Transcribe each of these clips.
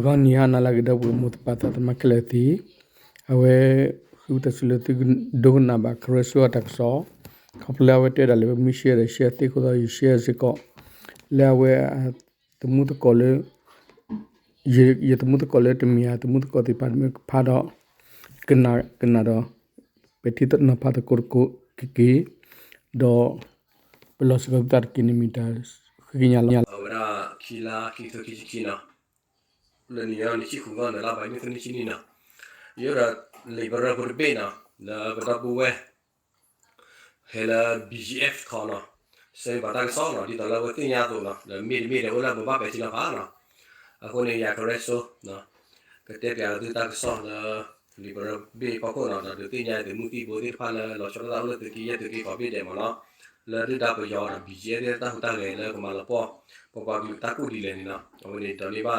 Vania na lagi da mut pata makleti awe huta sulati dogna ba kreso atakso kapla wete da le mi share ti ko da share siko le awe temut kole ye temut kole temia temut ko ti pan me phado kena do petit na phado korko ki do pelos tar kilometers kinyala ora kila kito kina le ni ni chi kunga na la ba ni ni chi ni na yora le bara burbena la bara buwe hela BGF kana se ba ta so na di ta la wa tin ya to na le mi le ola ba ba ti na pa na a ko ne ya koreso na ke te ya du ta so na li bara be pa ko na de tin ya de mu ti bo de pa la lo cho la le ti ya ti ko be de ma na le di da ba yo na BGF de ta hu ta le le ko ma la po pa bi ta ku di le ni na o ne ta ni ba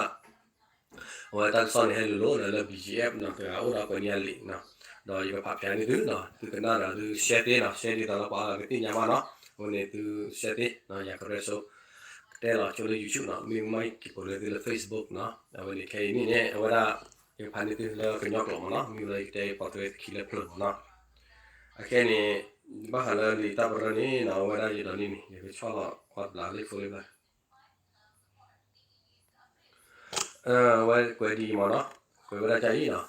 wa ta so ne he lo le BGF na ka o ra ko ni ali na đó giờ phải phèn đi thứ nó từ cái nào là từ xe đi tao qua cái tin nhà mà nó hôm nay từ xe đi nó nhà cái số đây là cho lên YouTube nó mình mấy cái của lên từ Facebook nó hôm nay cái này nè hôm nay cái phản đi từ là cái nhóc lỏng nó mình lấy cái bảo vệ khi là plug nó cái này bác hà là đi tập rồi nè nó hôm nay giờ đó nè cái cho là quạt lá lấy phơi vậy quay đi mà nó quay ra chạy nó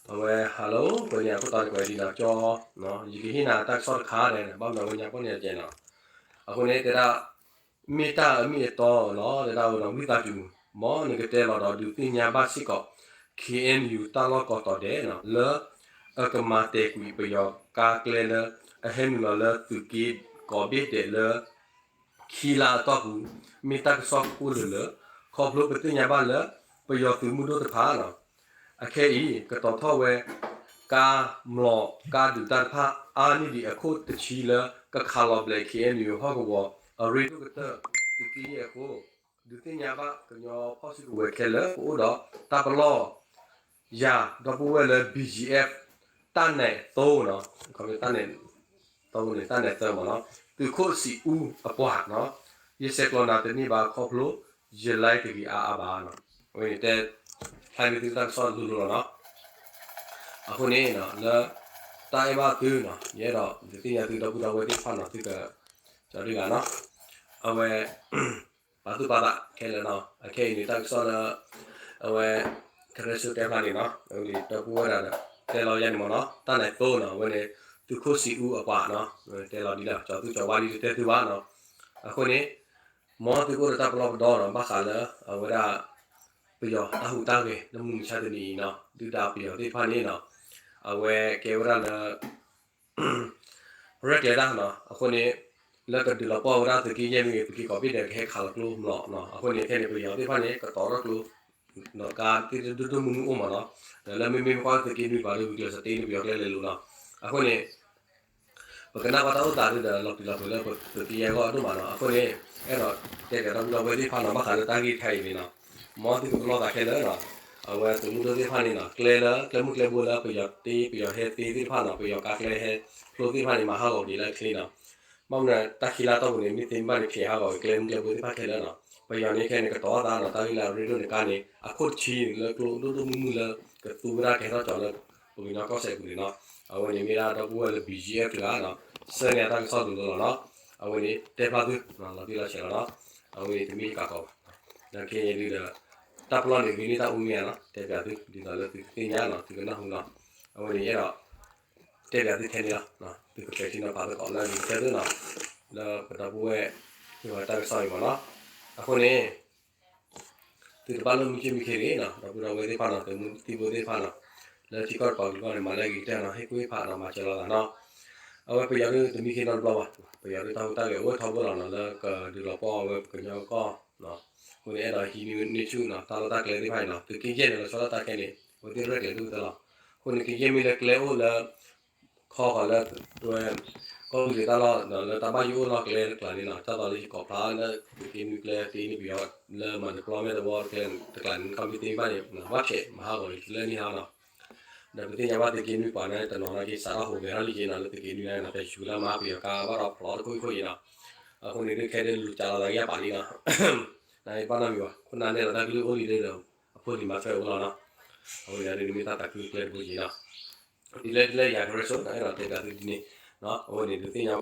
về hello của nhà có tao quay đi nào cho nó gì cái nào ta sót khá này bao giờ nhà có nhà chơi nào ở bên này thì là mi to nó thì là mi ta chừng mỏ những cái tên là đó điều tin nhà bác sĩ có khi em yêu ta lo có tao đấy nào lỡ ở cái mà tệ quỷ bây giờ cá lên lỡ em nó lỡ từ kia có biết để lỡ khi là tao cũng mi ta sót cú lỡ khó lúc cái tin nhà bác lỡ bây giờ từ mua đồ từ phá nào cáiต่อท่อเวกาหมอกาดูตันพะอันนี้ดีอโคตชีละก็คาร์ลเบลเคเอ็นอยู่ห้องว่ารีดูก็เตอร์ตะกี้โคดูที่ยาบะก็ยอพอสิเวเคละโอ้ดอตาบลอยาดอปูเวล BGF ตันเนี่ยโตเนาะเขาเป็นตันเนี่ยโตเนี่ยตันเนี่ยเตอร์มาเนาะคือโคสิอูอปวดเนาะยี่เซกลอนาเตนี่บาครอบโลเจไลตะกี้อาบาเนาะวันนี้แต่ใครมีติดตั้งซ่อนดูเนาะအခုနေနော်လဲတိုင်ပါကူနော်ရဲတော့ဒီတရားသူတော့ကူတော့ဝယ်ပြီးဖတ်နော်သူကကျွန်တော်ကနော်အဝဲဘာသူပါတာခဲလဲနော်အခဲနေတက်ဆောလာအဝဲခရစုတဲပါနေနော်ဟိုဒီတော့ကူရတာတဲလောရနေမနော်တန်လိုက်ပိုးနော်ဝဲနေသူခုစီဦးအပွားနော်တဲလောဒီလားကျွန်တော်သူကြော်ဝါဒီတဲသူပါနော်အခုနေမောသူကိုတော့ဘလော့တော့နော်ဘာခါလဲဝဲတာပြီးတော့အဟုတားကေနမှုချတဲ့နေနော်ဒူတာပြီးတော့ဒီဖာနေနော်အဝဲကေဝရလာရက်လေဒါနော်အခုနေလက်ကဒီလောပေါ်ရတဲ့ကြီးရဲ့မြေကြီးကောပြီးတဲ့ခဲခါလကလို့မလို့နော်အခုနေခဲနေပြီးတော့ဒီဖာနေကတော့ရကလို့နော်ကာတီဒူဒူမှုအမနော်လဲမေမေကွာတဲ့ကြီးပြီးပါလို့ဒီစတေးနေပြီးတော့လဲလေလို့နော်အခုနေဘကနာကတော့တာတဲ့လောက်ဒီလောက်လဲဒီရဲ့ကတော့မနော်အခုနေအဲ့တော့တဲ့ကတော့ဝဲဒီဖာနော်မခါတဲ့တာကြီးထိုင်နေနော်မော်ဒီကလောတာခဲလဲနော်အဝဲသူမှုတွေဖာနေနော်ကလဲလာကလဲမှုကလဲဘောလာပြရတေးပြရဟဲတေးဒီဖာနော်ပြရကာကလဲဟဲဖလိုဒီဖာနေမှာဟာကောဒီလဲခလီနော်မောင်နဲ့တခိလာတော့နေမိတင်မနေဖြေဟာကောကလဲမှုကလဲဘောဒီဖာခဲလဲနော်ပြရနေခဲနေကတော့တာနော်တာလီလာရီတို့နေကနေအခုချီလဲကလိုတို့မှုလဲကသူရာခဲတော့ကြော်လဲဘုံနော်ကောဆက်ကူနေနော်အဝဲနေမိလာတော့ဘောလဲ BGF လာနော်စနေတာဆောက်လို့နော်အဝဲနေတေပါသူနော်လာဒီလာချေနော်အဝဲဒီမိကကောဒါခဲရည်လာတာပလာနေမိတာဦးမြနော်တဲ့ပြသူဒီတော့လည်းဒီညာနော်ဒီကနော်ဟုတ်နော်အဝင်ရတော့တဲ့ပြသူထဲနေနော်ဒီကတဲ့ချင်းတော့ပါတော့လည်းဒီတဲ့နော်လာတော့ဘွယ်ဒီမှာတက်ဆိုင်ပါနော်အခုနေဒီဘာလို့မြင်မိခဲ့နော်တော့ဘယ်ဝဲသေးပါနော်ဒီဘိုးသေးပါနော်လက်ချီကောက်ပေါ့ဒီကောမလည်းကြီးတဲ့နော်ဟဲ့ကိုဖာတော့မှာကျလာတာနော်အဝဲပြရတဲ့ဒီမိခေတော့တော့ပြရတဲ့တော့တက်ရဝဲထောက်ပေါ်တော့လည်းဒီတော့ပေါ့ဝဲကညောကောနော်ကိုနေအဲ့တော့ဟီနေချူနော်တာလာတာကလေးဒီဖိုင်နော်သူကင်းကျဲတယ်လို့ဆိုတော့တာခဲနေဟိုဒီရက်လေလို့တော့ကိုနေကင်းကျဲမိလည်းကလေးဟိုလာခေါ်ခါလာတော့ကိုဒီတာလာနော်တာဘာယူနော်ကလေးကလေးနော်တာတော်လေးကောဖာနဲ့ကင်းကလေးတီးနေပြီးတော့လဲမန်ကလောမီတာဘောကန်တကန်ကွန်ပျူတာပိုင်းနော်ဝါချေမဟာကိုလဲနေဟာနော်ဒါပေမဲ့ညဘာတကင်းပြပါနဲ့တနော်ကြီးစားဟိုပဲဟာလီကျနော်တကင်းနေနော်ပဲယူလာမှာပြီးကာဘာတော့ဖလော်ကိုခွေးနော်အခုနေခဲတဲ့လူကြလာတာရပါလိမ့်နော်နိုင်ပါလားမျိုးခုနနဲ့တော့ကလေးအိုလီလေးတော့ poli ma fe wala na o ya ni mi ta ta ku clear bu ji na ile ya reso na era te da ni no o ni de nya